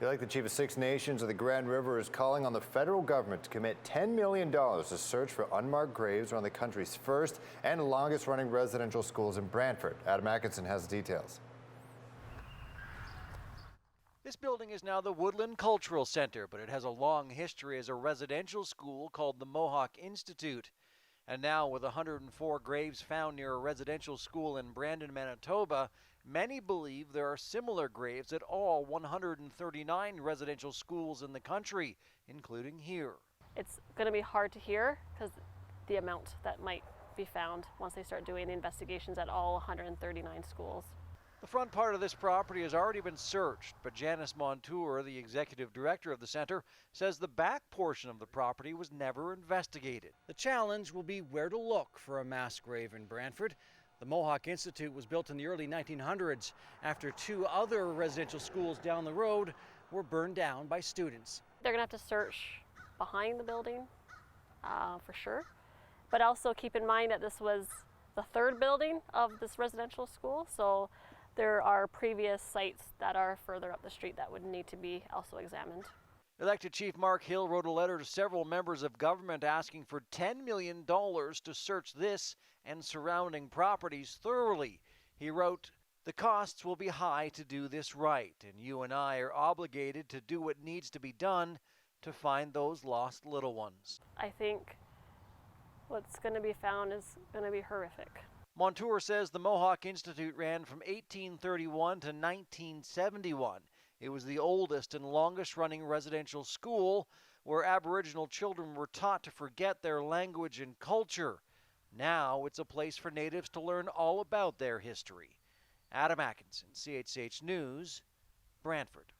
Like the Chief of Six Nations of the Grand River is calling on the federal government to commit $10 million to search for unmarked graves around the country's first and longest running residential schools in Brantford. Adam Atkinson has the details. This building is now the Woodland Cultural Center, but it has a long history as a residential school called the Mohawk Institute. And now, with 104 graves found near a residential school in Brandon, Manitoba, many believe there are similar graves at all 139 residential schools in the country, including here. It's going to be hard to hear because the amount that might be found once they start doing the investigations at all 139 schools. The front part of this property has already been searched, but Janice Montour, the executive director of the center, says the back portion of the property was never investigated. The challenge will be where to look for a mass grave in Brantford. The Mohawk Institute was built in the early 1900s after two other residential schools down the road were burned down by students. They're going to have to search behind the building for sure, but also keep in mind that this was the third building of this residential school, so there are previous sites that are further up the street that would need to be also examined. Elected Chief Mark Hill wrote a letter to several members of government asking for $10 million to search this and surrounding properties thoroughly. He wrote, "The costs will be high to do this right, and you and I are obligated to do what needs to be done to find those lost little ones." I think what's going to be found is going to be horrific. Montour says the Mohawk Institute ran from 1831 to 1971. It was the oldest and longest running residential school where Aboriginal children were taught to forget their language and culture. Now it's a place for natives to learn all about their history. Adam Atkinson, CHH News, Brantford.